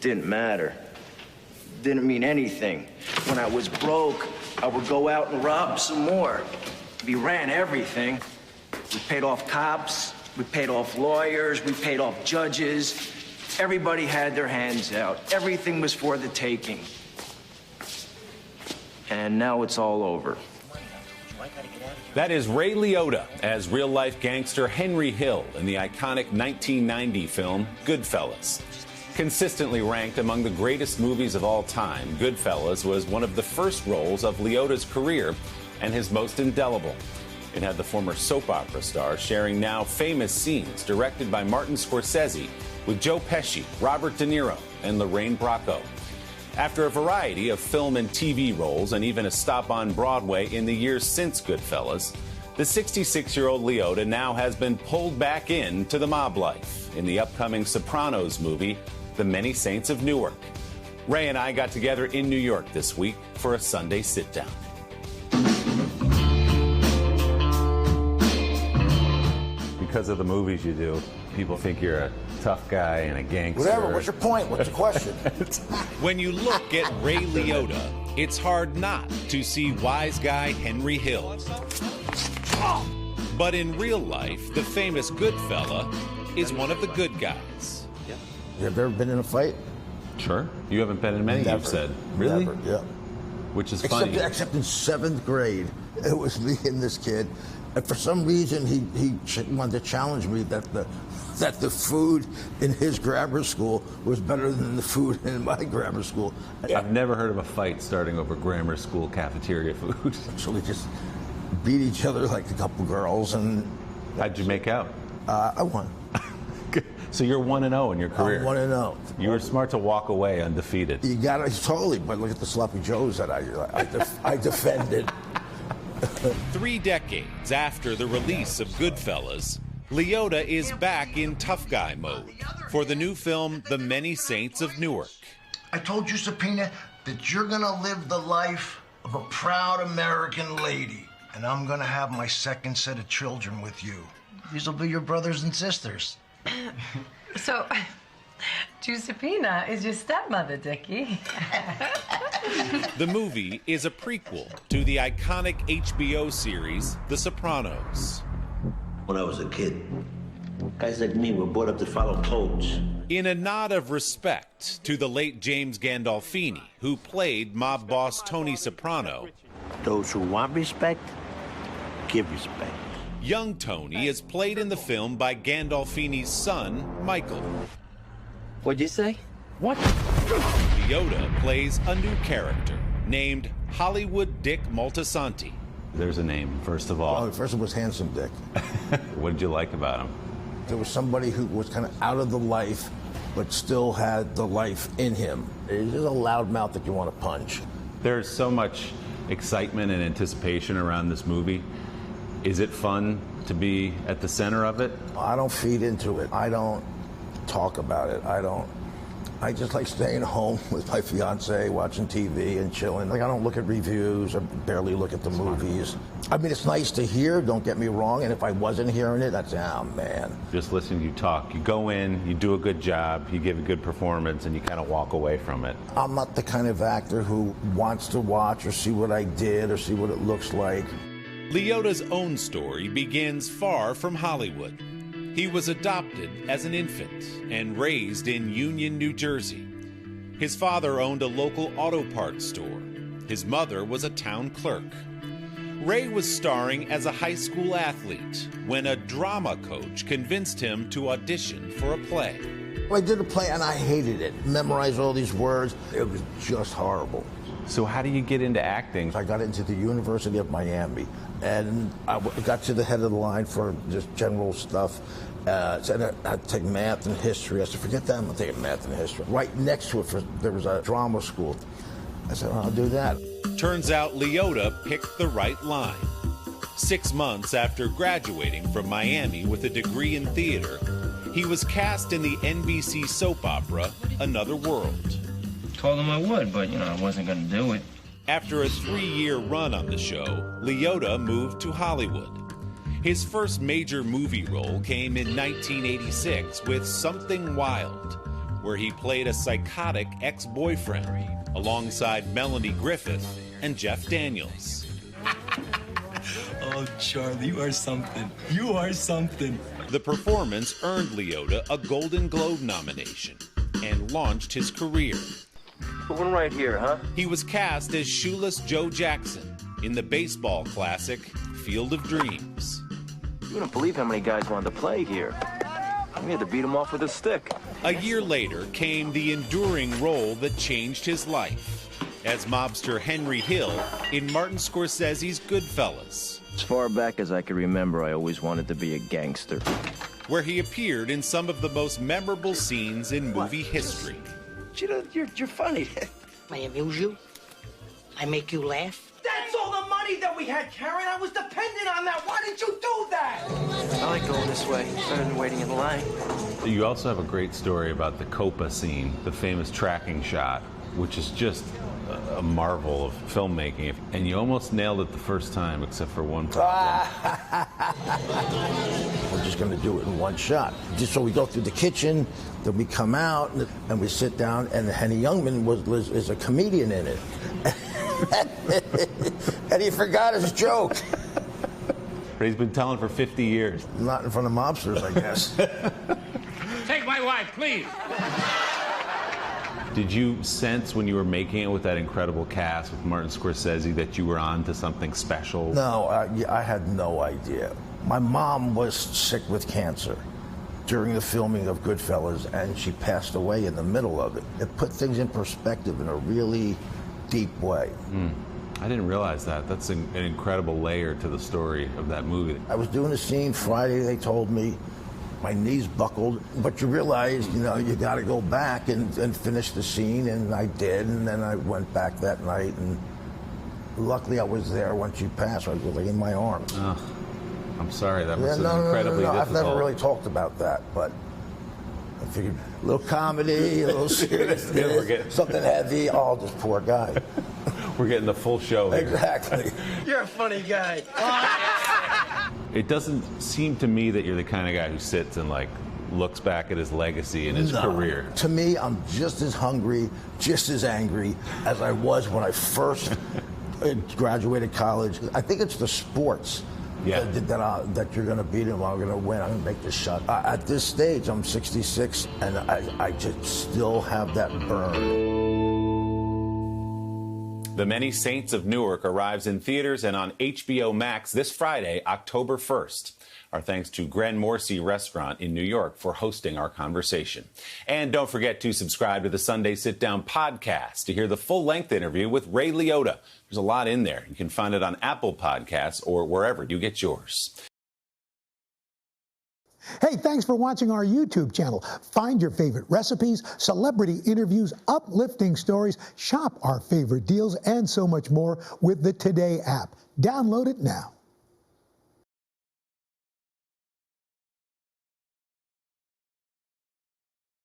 didn't matter. Didn't mean anything. When I was broke, I would go out and rob some more. We ran everything. We paid off cops, we paid off lawyers, we paid off judges. Everybody had their hands out. Everything was for the taking. And now it's all over. That is Ray Liotta as real-life gangster Henry Hill in the iconic 1990 film Goodfellas. Consistently ranked among the greatest movies of all time, Goodfellas was one of the first roles of Liotta's career and his most indelible. It had the former soap opera star sharing now famous scenes directed by Martin Scorsese with Joe Pesci, Robert De Niro, and Lorraine Bracco. After a variety of film and TV roles and even a stop on Broadway in the years since Goodfellas, the 66-year-old Liotta now has been pulled back into the mob life in the upcoming Sopranos movie, The Many Saints of Newark. Ray and I got together in New York this week for a Sunday Sitdown. Because of the movies you do, people think you're a tough guy and a gangster. Whatever, what's your point? What's your question? When you look at Ray Liotta, it's hard not to see wise guy Henry Hill. But in real life, the famous Goodfella is one of the good guys. You have ever been in a fight? Sure. You haven't been in many, Never. you've said. Really? Never, yeah. Which is funny. Except in 7th grade, it was me and this kid. And for some reason, he wanted to challenge me that the food in his grammar school was better than the food in my grammar school. I've never heard of a fight starting over grammar school cafeteria food. So we just beat each other like a couple girls. And how'd you make out? I won. So you're 1-0 in your career. I'm 1-0. You were smart to walk away undefeated. You got it totally. But look at the sloppy joes that I defended. 3 decades after the release of Goodfellas, Liotta is back in tough guy mode for the new film, The Many Saints of Newark. I told you, Subpoena, that you're gonna live the life of a proud American lady. And I'm gonna have my second set of children with you. These will be your brothers and sisters. So, Giuseppina is your stepmother, Dickie. The movie is a prequel to the iconic HBO series, The Sopranos. When I was a kid, guys like me were brought up to follow codes. In a nod of respect to the late James Gandolfini, who played mob boss Tony Soprano, Those who want respect, give respect. young Tony is played in the film by Gandolfini's son, Michael. What'd you say? What? Liotta plays a new character named Hollywood Dick Moltisanti. There's a name, first of all. Well, first it was Handsome Dick. What did you like about him? There was somebody who was kind of out of the life, but still had the life in him. He's just a loudmouth that you want to punch. There's so much excitement and anticipation around this movie. Is it fun to be at the center of it? I don't feed into it. I don't talk about it. I just like staying home with my fiance, watching TV and chilling. Like, I don't look at reviews. I barely look at the movies. I mean, it's nice to hear, don't get me wrong. And if I wasn't hearing it, I'd say, oh, man. Just listening to you talk. You go in, you do a good job, you give a good performance, and you kind of walk away from it. I'm not the kind of actor who wants to watch or see what I did or see what it looks like. Liotta's own story begins far from Hollywood. He was adopted as an infant and raised in Union, New Jersey. His father owned a local auto parts store. His mother was a town clerk. Ray was starring as a high school athlete when a drama coach convinced him to audition for a play. I did a play and I hated it. Memorized all these words. It was just horrible. So how do you get into acting? I got into the University of Miami, and I got to the head of the line for just general stuff. Said I had to take math and history. I said, forget that, I'm not taking math and history. Right next to it, there was a drama school. I said, I'll do that. Turns out Liotta picked the right line. 6 months after graduating from Miami with a degree in theater, he was cast in the NBC soap opera, Another World. Told him I would, but, I wasn't going to do it. After a 3-year run on the show, Liotta moved to Hollywood. His first major movie role came in 1986 with Something Wild, where he played a psychotic ex-boyfriend alongside Melanie Griffith and Jeff Daniels. Oh, Charlie, you are something. You are something. The performance earned Liotta a Golden Globe nomination and launched his career. The one right here, huh? He was cast as Shoeless Joe Jackson in the baseball classic Field of Dreams. You wouldn't believe how many guys wanted to play here. We had to beat him off with a stick. A year later came the enduring role that changed his life as mobster Henry Hill in Martin Scorsese's Goodfellas. As far back as I can remember, I always wanted to be a gangster. Where he appeared in some of the most memorable scenes in movie history. You're funny. I amuse you? I make you laugh? That's all the money that we had, Karen. I was dependent on that. Why did you do that? I like going this way, better than waiting in line. You also have a great story about the Copa scene, the famous tracking shot, which is just a marvel of filmmaking. And you almost nailed it the first time, except for one problem. We're just going to do it in one shot. Just so we go through the kitchen, then we come out, and we sit down, and Henny Youngman is a comedian in it. And he forgot his joke. But he's been telling for 50 years. Not in front of mobsters, I guess. Take my wife, please. Did you sense when you were making it with that incredible cast with Martin Scorsese that you were on to something special? No, I had no idea. My mom was sick with cancer during the filming of Goodfellas, and she passed away in the middle of it. It put things in perspective in a really deep way. I didn't realize that. That's an incredible layer to the story of that movie. I was doing a scene Friday, they told me, my knees buckled, but you realize, you got to go back and finish the scene, and I did, and then I went back that night, and luckily I was there when she passed. I was like in my arms. Oh, I'm sorry, that was incredibly difficult. I've never really talked about that, but I figured a little comedy, a little seriousness, something heavy. Oh, this poor guy. We're getting the full show here. Exactly. You're a funny guy. It doesn't seem to me that you're the kind of guy who sits and looks back at his legacy and his career. To me, I'm just as hungry, just as angry as I was when I first graduated college. I think it's the sports that you're going to beat him. I'm going to win. I'm going to make this shot. At this stage, I'm 66, and I just still have that burn. The Many Saints of Newark arrives in theaters and on HBO Max this Friday, October 1st. Our thanks to Gren Morsi Restaurant in New York for hosting our conversation. And don't forget to subscribe to the Sunday Sitdown podcast to hear the full-length interview with Ray Liotta. There's a lot in there. You can find it on Apple Podcasts or wherever you get yours. Hey, thanks for watching our YouTube channel. Find your favorite recipes, celebrity interviews, uplifting stories, shop our favorite deals, and so much more with the Today app. Download it now.